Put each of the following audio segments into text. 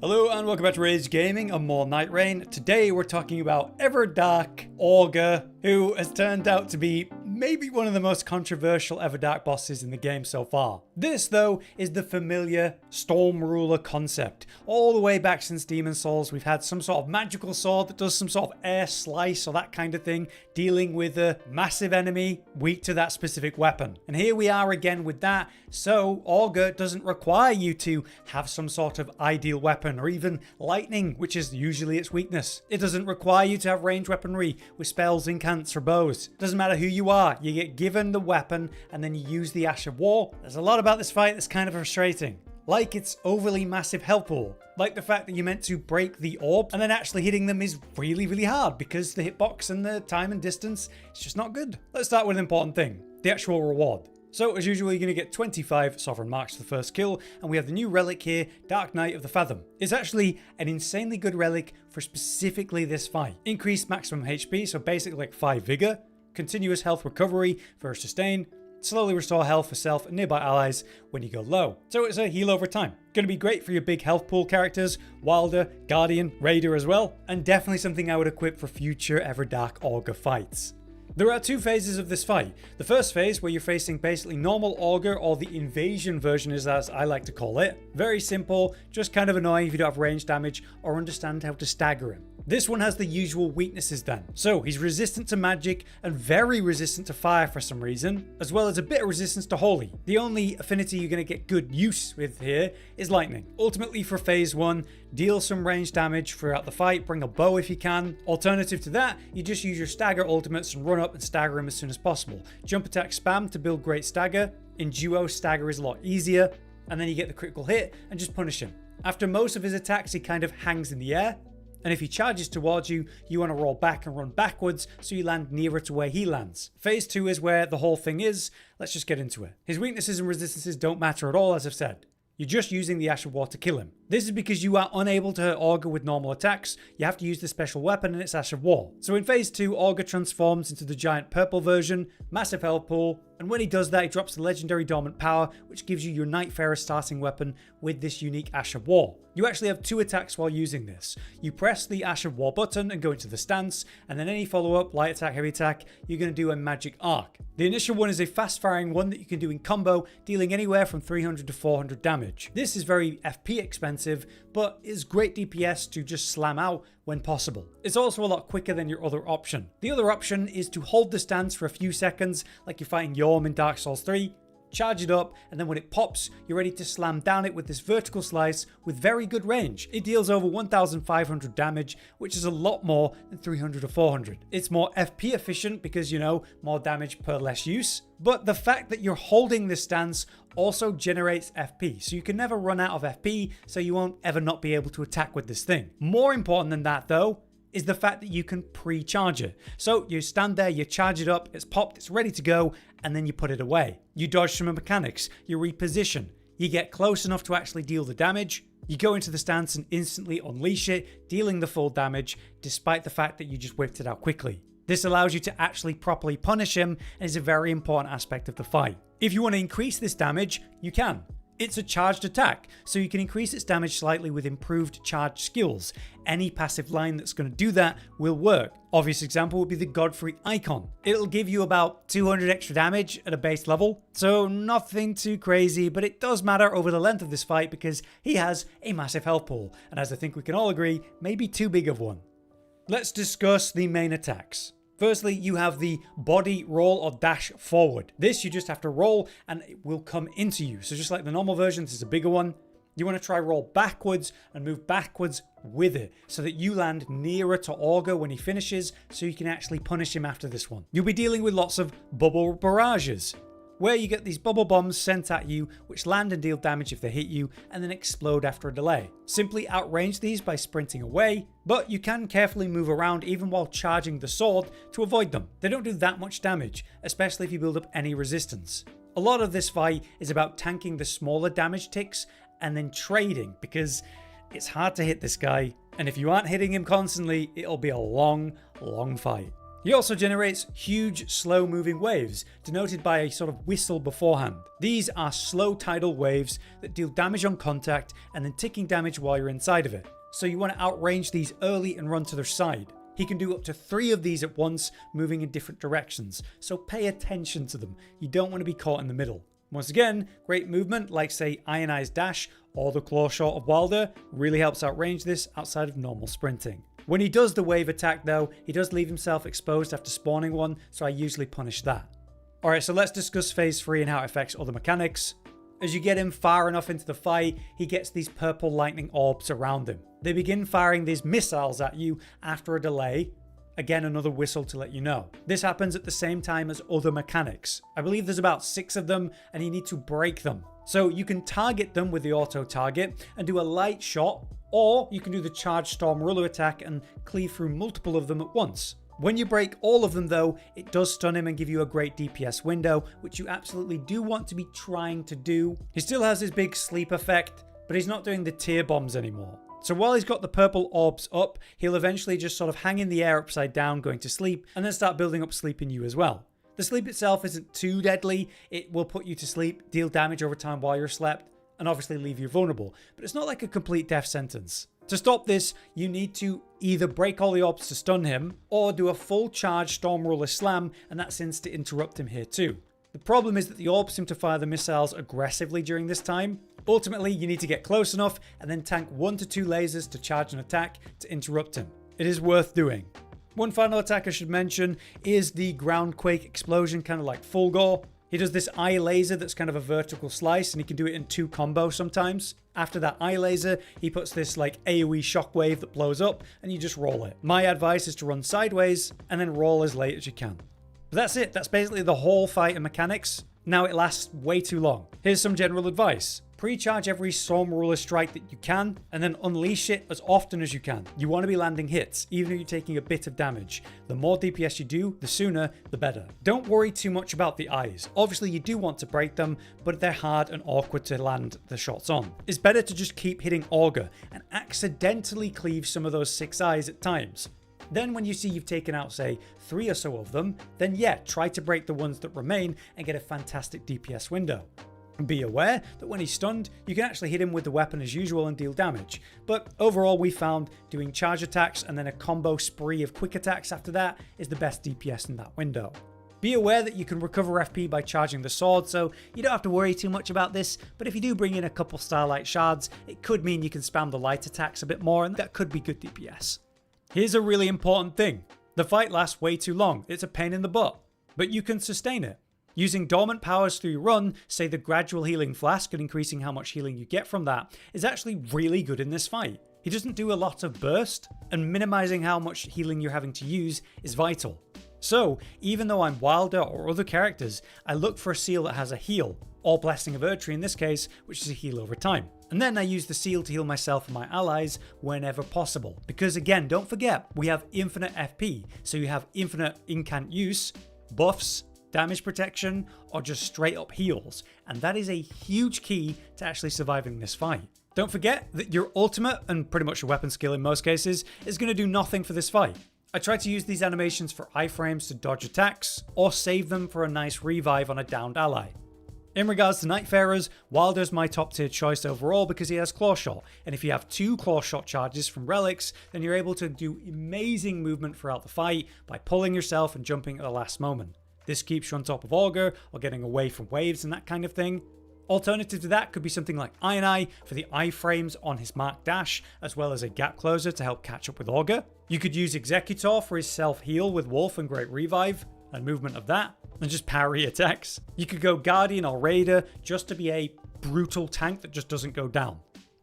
Hello and welcome back to Rage Gaming and more Nightreign. Today we're talking about Everdark Augur, who has turned out to be maybe one of the most controversial Everdark bosses in the game so far. This, though, is the familiar Storm Ruler concept. All the way back since Demon Souls, we've had some sort of magical sword that does some sort of air slice or that kind of thing, dealing with a massive enemy weak to that specific weapon. And here we are again with that, so Augur doesn't require you to have some sort of ideal weapon or even lightning, which is usually its weakness. It doesn't require you to have ranged weaponry with spells, incants, or bows. Doesn't matter who you are, you get given the weapon and then you use the Ash of War. There's a lot about this fight that's kind of frustrating. Like its overly massive health pool. Like the fact that you're meant to break the orb and then actually hitting them is really hard because the hitbox and the time and distance is just not good. Let's start with an important thing, the actual reward. So as usual, you're going to get 25 Sovereign Marks for the first kill, and we have the new relic here, Dark Knight of the Fathom. It's actually an insanely good relic for specifically this fight. Increased maximum HP, so basically like 5 vigor, continuous health recovery for sustain, slowly restore health for self and nearby allies when you go low. So it's a heal over time. Going to be great for your big health pool characters, Wilder, Guardian, Raider as well, and definitely something I would equip for future Everdark Augur fights. There are two phases of this fight. The first phase, where you're facing basically normal Augur, or the invasion version is as I like to call it. Very simple, just kind of annoying if you don't have range damage or understand how to stagger him. This one has the usual weaknesses then. So he's resistant to magic and very resistant to fire for some reason, as well as a bit of resistance to holy. The only affinity you're going to get good use with here is lightning. Ultimately for phase 1, deal some range damage throughout the fight, bring a bow if you can. Alternative to that, you just use your stagger ultimates and run up and stagger him as soon as possible. Jump attack spam to build great stagger. In duo, stagger is a lot easier, and then you get the critical hit and just punish him. After most of his attacks, he kind of hangs in the air. And if he charges towards you, you want to roll back and run backwards so you land nearer to where he lands. Phase 2 is where the whole thing is. Let's just get into it. His weaknesses and resistances don't matter at all, as I've said. You're just using the Ash of War to kill him. This is because you are unable to hurt Augur with normal attacks. You have to use the special weapon and it's Ash of War. So in phase 2, Augur transforms into the giant purple version, massive health pool, and when he does that, he drops the legendary dormant power, which gives you your Nightfarer starting weapon with this unique Ash of War. You actually have 2 attacks while using this. You press the Ash of War button and go into the stance, and then any follow-up, light attack, heavy attack, you're going to do a magic arc. The initial one is a fast-firing one that you can do in combo, dealing anywhere from 300 to 400 damage. This is very FP expensive, but is great DPS to just slam out when possible. It's also a lot quicker than your other option. The other option is to hold the stance for a few seconds, like you're fighting Yhorm in Dark Souls 3, charge it up, and then when it pops, you're ready to slam down it with this vertical slice with very good range. It deals over 1,500 damage, which is a lot more than 300 or 400. It's more FP efficient because, you know, more damage per less use. But the fact that you're holding this stance also generates FP, so you can never run out of FP, so you won't ever not be able to attack with this thing. More important than that though, is the fact that you can pre-charge it. So you stand there, you charge it up, it's popped, it's ready to go, and then you put it away. You dodge some mechanics, you reposition, you get close enough to actually deal the damage, you go into the stance and instantly unleash it, dealing the full damage, despite the fact that you just whipped it out quickly. This allows you to actually properly punish him and is a very important aspect of the fight. If you want to increase this damage, you can. It's a charged attack, so you can increase its damage slightly with improved charged skills. Any passive line that's going to do that will work. Obvious example would be the Godfrey icon. It'll give you about 200 extra damage at a base level, so nothing too crazy, but it does matter over the length of this fight because he has a massive health pool, and as I think we can all agree, maybe too big of one. Let's discuss the main attacks. Firstly, you have the body roll or dash forward. This you just have to roll and it will come into you. So just like the normal version, this is a bigger one. You want to try roll backwards and move backwards with it so that you land nearer to Augur when he finishes so you can actually punish him after this one. You'll be dealing with lots of bubble barrages, where you get these bubble bombs sent at you which land and deal damage if they hit you and then explode after a delay. Simply outrange these by sprinting away, but you can carefully move around even while charging the sword to avoid them. They don't do that much damage, especially if you build up any resistance. A lot of this fight is about tanking the smaller damage ticks and then trading because it's hard to hit this guy, and if you aren't hitting him constantly, it'll be a long fight. He also generates huge, slow-moving waves, denoted by a sort of whistle beforehand. These are slow tidal waves that deal damage on contact and then ticking damage while you're inside of it. So you want to outrange these early and run to their side. He can do up to 3 of these at once, moving in different directions, so pay attention to them. You don't want to be caught in the middle. Once again, great movement like say Iron Dash or the Claw Shot of Wilder really helps outrange this outside of normal sprinting. When he does the wave attack though, he does leave himself exposed after spawning one, so I usually punish that. Alright, so let's discuss phase 3 and how it affects other mechanics. As you get him far enough into the fight, he gets these purple lightning orbs around him. They begin firing these missiles at you after a delay. Again, another whistle to let you know. This happens at the same time as other mechanics. I believe there's about 6 of them and you need to break them. So you can target them with the auto target and do a light shot, or you can do the charge storm ruler attack and cleave through multiple of them at once. When you break all of them though, it does stun him and give you a great DPS window, which you absolutely do want to be trying to do. He still has his big sleep effect, but he's not doing the tear bombs anymore. So while he's got the purple orbs up, he'll eventually just sort of hang in the air upside down going to sleep, and then start building up sleep in you as well. The sleep itself isn't too deadly. It will put you to sleep, deal damage over time while you're slept, and obviously leave you vulnerable, but it's not like a complete death sentence. To stop this, you need to either break all the orbs to stun him, or do a full charge Storm Ruler Slam, and that seems to interrupt him here too. The problem is that the orbs seem to fire the missiles aggressively during this time. Ultimately, you need to get close enough and then tank 1 to 2 lasers to charge an attack to interrupt him. It is worth doing. One final attack I should mention is the ground quake explosion, kind of like Fulgor. He does this eye laser that's kind of a vertical slice, and he can do it in 2 combos sometimes. After that eye laser, he puts this like AoE shockwave that blows up, and you just roll it. My advice is to run sideways and then roll as late as you can. But that's it. That's basically the whole fight and mechanics. Now it lasts way too long. Here's some general advice. Pre-charge every Storm Ruler strike that you can, and then unleash it as often as you can. You want to be landing hits, even if you're taking a bit of damage. The more DPS you do, the sooner, the better. Don't worry too much about the eyes. Obviously you do want to break them, but they're hard and awkward to land the shots on. It's better to just keep hitting Augur, and accidentally cleave some of those 6 eyes at times. Then when you see you've taken out, say, 3 or so of them, then yeah, try to break the ones that remain and get a fantastic DPS window. Be aware that when he's stunned, you can actually hit him with the weapon as usual and deal damage. But overall, we found doing charge attacks and then a combo spree of quick attacks after that is the best DPS in that window. Be aware that you can recover FP by charging the sword, so you don't have to worry too much about this, but if you do bring in a couple Starlight Shards, it could mean you can spam the light attacks a bit more, and that could be good DPS. Here's a really important thing. The fight lasts way too long. It's a pain in the butt, but you can sustain it. Using dormant powers through your run, say the gradual healing flask and increasing how much healing you get from that, is actually really good in this fight. He doesn't do a lot of burst, and minimizing how much healing you're having to use is vital. So, even though I'm Wilder or other characters, I look for a seal that has a heal, or Blessing of Erdtree in this case, which is a heal over time. And then I use the seal to heal myself and my allies whenever possible. Because again, don't forget, we have infinite FP, so you have infinite incant use, buffs, damage protection, or just straight up heals, and that is a huge key to actually surviving this fight. Don't forget that your ultimate, and pretty much your weapon skill in most cases, is going to do nothing for this fight. I try to use these animations for iframes to dodge attacks, or save them for a nice revive on a downed ally. In regards to Nightfarers, Wilder's my top tier choice overall because he has Claw Shot, and if you have 2 Claw Shot charges from relics, then you're able to do amazing movement throughout the fight by pulling yourself and jumping at the last moment. This keeps you on top of Augur, or getting away from waves and that kind of thing. Alternative to that could be something like Iron Eye for the iframes on his Mark Dash, as well as a gap closer to help catch up with Augur. You could use Executor for his self-heal with Wolf and Great Revive, and movement of that, and just parry attacks. You could go Guardian or Raider just to be a brutal tank that just doesn't go down.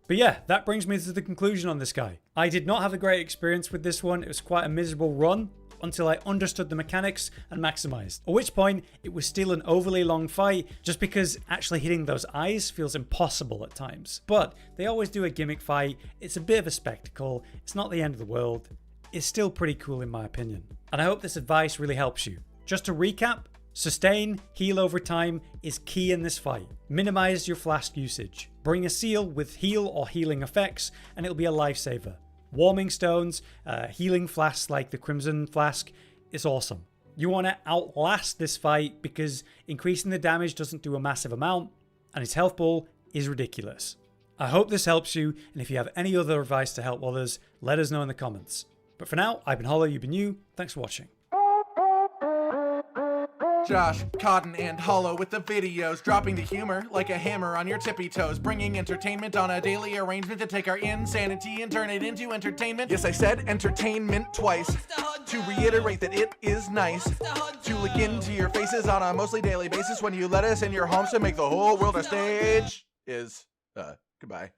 But yeah, that brings me to the conclusion on this guy. I did not have a great experience with this one. It was quite a miserable run until I understood the mechanics and maximized. At which point, it was still an overly long fight just because actually hitting those eyes feels impossible at times. But they always do a gimmick fight. It's a bit of a spectacle. It's not the end of the world. It's still pretty cool in my opinion. And I hope this advice really helps you. Just to recap, sustain, heal over time is key in this fight. Minimize your flask usage. Bring a seal with heal or healing effects and it'll be a lifesaver. Warming stones, healing flasks like the Crimson Flask is awesome. You want to outlast this fight because increasing the damage doesn't do a massive amount, and his health ball is ridiculous. I hope this helps you, and if you have any other advice to help others, let us know in the comments. But for now, I've been Hollow, you've been you. Thanks for watching. Josh, Cotton, and Hollow with the videos, dropping the humor like a hammer on your tippy toes, bringing entertainment on a daily arrangement to take our insanity and turn it into entertainment. Yes, I said entertainment twice, to reiterate that it is nice to look into your faces on a mostly daily basis when you let us in your homes to make the whole world a stage. Goodbye.